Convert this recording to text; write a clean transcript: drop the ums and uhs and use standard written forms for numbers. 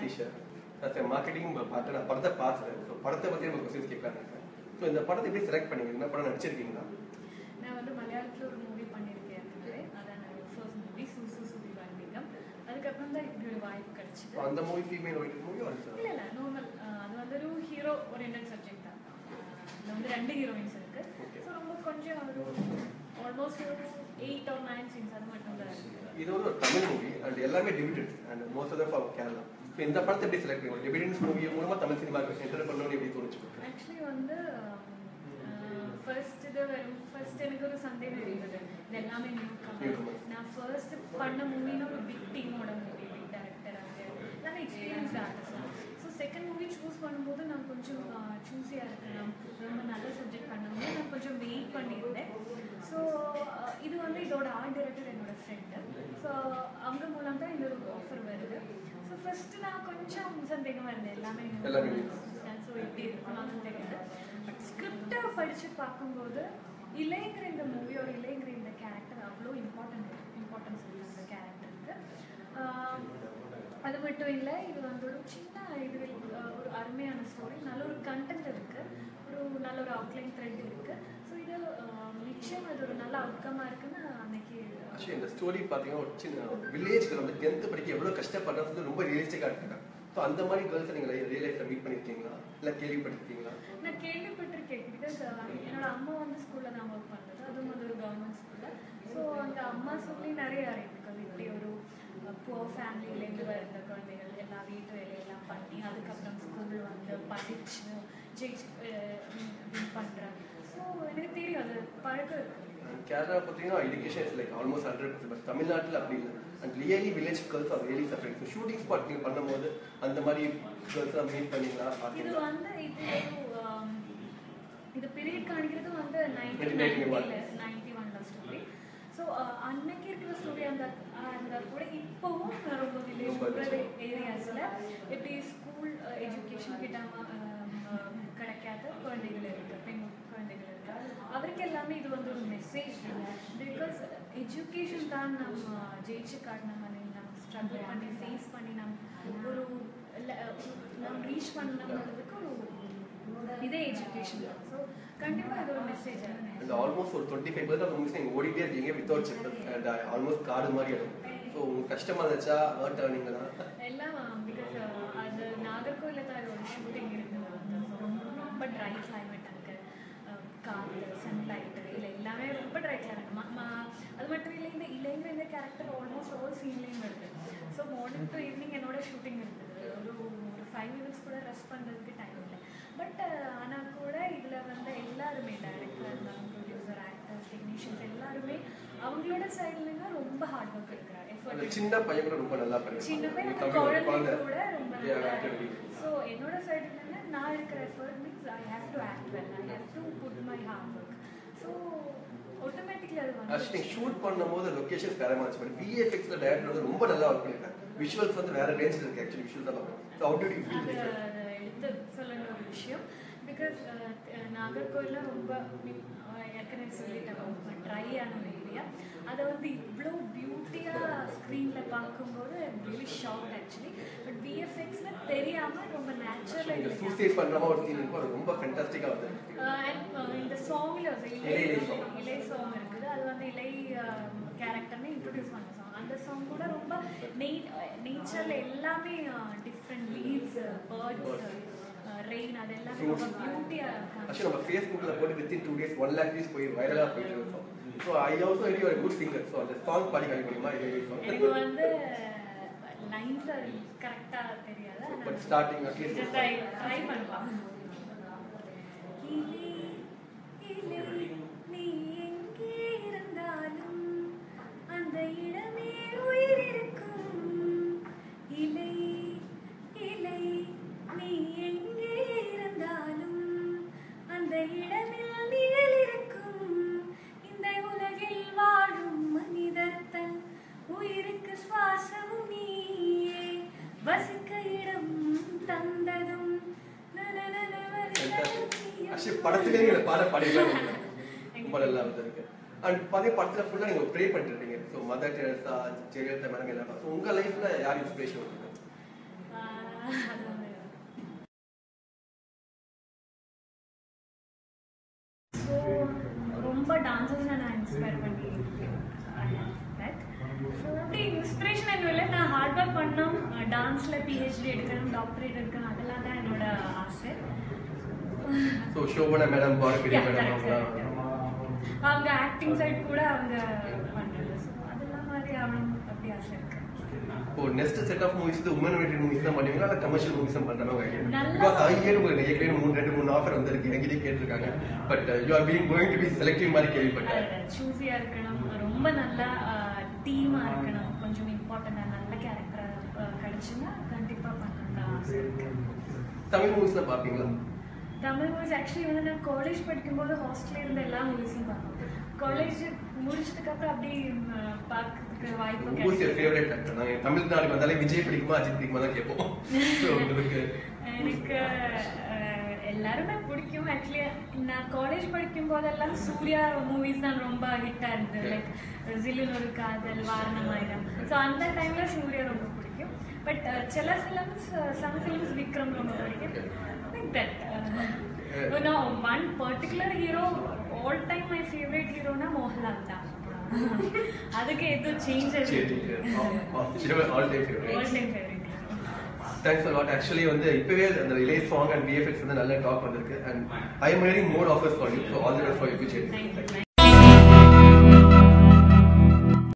Tisha. As a marketing partner, நான் படத்தை பார்த்தேன். ஸோ படத்தை பற்றி நம்ம கொஸ்டின்ஸ் கேட்கலான்னு இருக்கேன். ஸோ இந்த படத்தை எப்படி செலக்ட் பண்ணீங்க? என்ன படம் நடிச்சிருக்கீங்களா? நான் வந்து மலையாளத்தில் ஒரு மூவி பண்ணியிருக்கேன். அதான் ஃபர்ஸ்ட் மூவி சூசு சுதிவாண்டிகம். அதுக்கப்புறம் தான் இப்படி ஒரு வாய்ப்பு கிடைச்சிது. அந்த மூவி ஃபீமேல் ஓரியன்டட் மூவி இல்லை இல்லை நார்மல். அது வந்து ஒரு ஹீரோ ஓரியன்டட் சப்ஜெக்ட் தான். அதில் வந்து 2 ஹீரோயின்ஸ் இருக்கு. ஸோ ரொம்ப கொஞ்சம் ஒரு ஆல்மோஸ்ட் ஒரு 8 or 9 சீன்ஸ் அது மட்டும் தான் இருக்கு. இது ஒரு தமிழ் மூவி அண்ட் எல்லாமே debuted and most of them from Kerala. So இந்த படத்தை எப்படி செலக்ட் பண்ணுவோம்? டெபியூட்டன்ஸ் மூவி மூலமாக தமிழ் சினிமாவுக்கு என்டர் பண்ணணும்னு எப்படி தோணுச்சு? ஆக்சுவலி வந்து ஃபர்ஸ்ட் எனக்கு ஒரு சந்தேகம் இருந்தது. இது எல்லாமே நான் ஃபர்ஸ்ட் பண்ண மூவின்னு ஒரு பிக் டீமோட மூவி, பிக் டைரக்டர் அங்கே எல்லாமே experienced artist. So second movie choose பண்ணும்போது நான் கொஞ்சம் சூஸியாக இருக்கணும், ரொம்ப நல்ல சப்ஜெக்ட் பண்ணும்போது நான் கொஞ்சம் வெயிட் பண்ணியிருந்தேன். ஸோ இது வந்து இதோட ஆர்ட் டைரக்டர் என்னோட ஃப்ரெண்டு. ஸோ அவங்க மூலம் தான் இந்த ஒரு ஆஃபர் வருது. ஸோ ஃபர்ஸ்ட் நான் கொஞ்சம் சந்தேகமாக இருந்தேன், எல்லாமே ஸோ எப்படி இருக்கணும்னு தெரியாது. பட் ஸ்கிரிப்டை படித்து பார்க்கும்போது இளைங்கிற இந்த மூவியோட இளைங்கிற இந்த கேரக்டர் அவ்வளோ இம்பார்ட்டன்ஸ் இருக்குது இந்த கேரக்டருக்கு. அது மட்டும் இல்லை, இது வந்து ஒரு சின்ன இதுவில் ஒரு அருமையான ஸ்டோரி, நல்ல ஒரு கண்டென்ட் இருக்குது, ஒரு நல்ல ஒரு அவுட்லைன் த்ரெட் இருக்குது. ஸோ இது நிச்சயம் அது ஒரு நல்ல அவுட்கமாக இருக்குன்னு அன்னைக்கு. ஆக்சுவலி இந்த ஸ்டோரி பார்த்தீங்கன்னா ஒரு சின்ன வில்லேஜ்க்கு வந்து 10th படிக்க எவ்வளோ கஷ்டப்படுறது ரொம்ப ரியலிஸ்டிக்காக இருக்காங்க. ஸோ அந்த மாதிரி கேர்ள்ஸை நீங்கள் ரியல் லைஃப்பில் மீட் பண்ணியிருக்கீங்களா இல்லை கேள்விப்பட்டிருக்கீங்களா? நான் கேள்விப்பட்டிருக்கேன். பிகாஸ் என்னோட அம்மா வந்து ஸ்கூலில் தான் ஒர்க் பண்ணுறது, அதுவும் வந்து ஒரு கவர்மெண்ட் ஸ்கூலில். ஸோ அந்த அம்மா சொல்லி நிறைய அறியும். பிகாஸ் இப்படி ஒரு புவர் ஃபேமிலியிலேருந்து வந்த குழந்தைகள் எல்லா வீட்டு வேலையெல்லாம் பண்ணி அதுக்கப்புறம் ஸ்கூல் வந்து படித்து ஜெயிச்சு பண்ணுறாங்க. ஸோ எனக்கு தெரியும், அது பழக்கம் இருக்குது. கேரளா பார்த்தீங்கன்னா education is like almost 100%. But தமிழ்நாட்டில் அப்படி இல்லை. And really village girls are really suffering. So shooting spot நீங்கள் பண்ணும்போது அந்த மாதிரி கேர்ள்ஸ்லாம் மீட் பண்ணீங்களா? இது வந்து இது பீரியட் காணிக்கிறது வந்து 1991 ஸ்டோரி. ஸோ அன்னைக்கு இருக்கிற ஸ்டோரி அந்த கூட இப்போவும் ரொம்ப வில்லேஜ் ஏரியாஸில் எப்படி ஸ்கூல் எஜுகேஷன் கிட்டாமல் கிடைக்காத குழந்தைகள் இருக்குது, பெண் குழந்தைகள் இருக்குது, அவருக்கு எல்லாமே இது வந்து ஒரு மெசேஜ். பிகாஸ் எஜுகேஷன் தான் நம்ம ஜெயிச்சு காட்டின மாதிரி நம்ம ஸ்ட்ரகிள் பண்ணி ஃபேஸ் பண்ணி நம்ம ஒரு நம்ம ரீச் பண்ணணுன்றதுக்கு ஒரு இதே எஜுகேஷன் தான். ஸோ கண்டிப்பாக இது ஒரு மெசேஜ். அண்ட் ஆல்மோஸ்ட் ஒரு 25% ஆஃப் மூவிஸ் நீங்கள் ஓடிட்டே இருக்கீங்க வித்தவுட் செக் அண்ட் ஆல்மோஸ்ட் காடு மாதிரி இருக்கும். ஸோ உங்களுக்கு கஷ்டமாக இருந்துச்சா ஹர்ட் ஆனீங்களா? எல்லாம் பிகாஸ் அது நாகர்கோவிலில் தான் இதோட ஷூட்டிங் இருந்தது. ரொம்ப ட்ரை கிளைமேட் அங்கே, காற்று, சன்லைட், வெயில் எல்லாமே ரொம்ப ட்ரை கிளைமேட். அது மட்டும் இல்லை, இந்த இளைஞர் கேரக்டர் ஆல்மோஸ்ட் ஆல் சீன்லேயும் வருது. ஸோ மார்னிங் டு ஈவினிங் என்னோட ஷூட்டிங் இருந்தது. ஒரு 5 minutes கூட ரெஸ்ட் பண்ணுறதுக்கு டைம் இல்லை. பட் ஆனால் கூட இதில் வந்து எல்லாருமே டைரக்டர் இருந்தாலும், ப்ரொடியூசர், ஆக்டர்ஸ், டெக்னீஷியன்ஸ் எல்லாருமே அவங்களோட சைடுலேருந்து ரொம்ப ஹார்ட் ஒர்க் எடுக்கிறாங்க. சின்ன பையன் கூட ரொம்ப நல்லா பண்ணுறாங்க. சின்ன பையன் குழந்தை கூட ரொம்ப நல்லா. ஸோ என்னோட சைடுலேருந்து நான் இருக்கிற effort means I have to act well, I have to put my hard work. So automatically அது வந்து ஆக்சுவலி ஷூட் பண்ணும்போது லொகேஷன்ஸ் வேற மாதிரி. பட் விஎஃப்எக்ஸ்ல டைரக்டர் வந்து ரொம்ப நல்லா ஒர்க் பண்ணிருக்காங்க. விஷுவல்ஸ் வந்து வேற ரேஞ்சில் இருக்கு. ஆக்சுவலி விஷுவல்ஸ் எல்லாம் so how to you feel அது எடுத்து சொல்லணும் ஒரு விஷயம். பிகாஸ் நாகர்கோவிலில் ரொம்ப ஏற்கனவே சொல்லிட்டேன், ரொம்ப ட்ரையான ஒரு ஏரியா. அதை வந்து இவ்வளோ பியூட்டியாக ஸ்க்ரீனில் பார்க்கும்போது ரியலி ஷாக் ஆக்சுவலி. பட் விஎஃப்எக்ஸில் தெரியாமல் ரொம்ப நேச்சுரலாக சூசைட் பண்ணுற மாதிரி ஒரு சீன் இருக்கும். அது ரொம்ப ஃபென்டாஸ்டிக்காக வந்து அண்ட் இந்த சாங்கில் இலை சாங் இருக்குது. அது வந்து இலை கேரக்டர்னு இன்ட்ரடியூஸ் பண்ண சாங். அந்த சாங் கூட ரொம்ப நேச்சரில் எல்லாமே டிஃப்ரெண்ட் லீவ்ஸ், பேர்ட்ஸ், ரெயின், அது எல்லாமே ரொம்ப பியூட்டியாக இருக்காங்க. ஆக்சுவலி நம்ம ஃபேஸ்புக்கில் போட்டு வித்தின் 2 days 1 lakh views போய் வைரலாக போயிட்டு இருக்கோம். ஸோ ஐ ஆல்சோ வெரி ஒரு குட் சிங்கர். ஸோ அந்த சாங் பாடி காமிக்கணுமா? எனக்கு வந்து லைன்ஸ் கரெக்டாக தெரியாது. பட் ஸ்டார்டிங் அட்லீஸ்ட் ட்ரை பண்ணலாம். நீ எங்கே இருந்தாலும் அந்த இடமே உயிர் இருக்கும். இலை இலை நீ எங்கே இருந்தாலும் அந்த இடமில் நிழல் இருக்கும். இந்த உலகில் வாழும் மனிதர் தன் உயிருக்கு சுவாசமும் நீயே, வசிக்க இடம் தந்ததும் படத்துலேயே நீங்கள் பாடிக்கலாம். ரொம்ப நல்லா இருக்கு. அண்ட் பார்த்தீங்க படத்தில் ஃபுல்லாக நீங்கள் ப்ரே பண்ணிட்டு இருக்கீங்க. So mother Teresa, Jayalalithaa madam எல்லாம். ஸோ உங்கள் லைஃப்பில் யார் இன்ஸ்பிரேஷன் இருக்குது? அது வந்து ஸோ ரொம்ப டான்ஸஸ் நான் இன்ஸ்பயர் பண்ணி ஸோ அப்படி இன்ஸ்பிரேஷன் இல்லை, நான் ஹார்ட் ஒர்க் பண்ணணும், டான்ஸில் பிஹெச்டி எடுக்கணும், டாக்டரேட் எடுக்கணும், அதெல்லாம் தான் என்னோட ஆசை. So Shobana madam Bharatiya madam அவங்க ஆக்டிங் சைட் கூட அவங்க பண்ணுறது, ஸோ அதெல்லாம் மாதிரி ஆகணும் அப்படி ஆசை இருக்கு. இப்போ next set of movies woman related movies தான் பண்ணுவீங்களா இல்ல கமர்ஷியல் மூவிஸ் தான் பண்றாங்க? நல்லா பிகாஸ் ஐஏ உங்களுக்கு நிறைய பேர் 3 ஆஃபர் வந்திருக்கு, என்கிட்ட கேட்டிருக்காங்க. But you are being going to be selective மாதிரி கேள்விப்பட்டேன். சூஸியா இருக்கணும், ரொம்ப நல்லா டீமா இருக்கணும், கொஞ்சம் இம்பார்ட்டண்டா நல்ல கேரக்டர் கிடைச்சுன்னா கண்டிப்பா பண்ணணும்னு ஆசை இருக்கு. தமிழ் மூவிஸ்லாம் பார்ப்பீங்களா? தமிழ் மூவிஸ் ஆக்சுவலி வந்து நான் காலேஜ் படிக்கும்போது ஹாஸ்டல்ல இருந்த எல்லா மூவிஸும் பார்ப்பேன். காலேஜ் முடிச்சதுக்கு அப்புறம் அப்படி பார்க்கறதுக்கு வாய்ப்பு Who's your கிடைக்கும். favorite actor? நாங்க தமிழ்நாட்டுக்கு வந்தாலே விஜய் பிடிக்குமா அஜித் பிடிக்குமா தான் கேட்போம். So உங்களுக்கு எனக்கு எல்லாருமே பிடிக்கும். ஆக்சுவலி நான் காலேஜ் படிக்கும் போதெல்லாம் சூர்யா மூவிஸ் தான் ரொம்ப ஹிட்டா இருந்தது. லைக் ஜில்லுன்னு ஒரு காதல், வாரணமாயிரம். ஸோ அந்த டைம்ல சூர்யா ரொம்ப பிடிக்கும். பட் சில ஃபிலிம்ஸ், சம் ஃபிலிம்ஸ் விக்ரம் ரொம்ப பிடிக்கும். Like that. No one particular hero, all time my favourite ஹீரோனா மோகன்லால் தான். அதுக்கு எதுவும் changes all time favourite. Thanks a lot. Actually வந்து இப்பவே அந்த ரிலே சாங் அண்ட் VFX வந்து நல்ல டாக் வந்திருக்கு. And I am hearing more offers for you. So all the best for your future.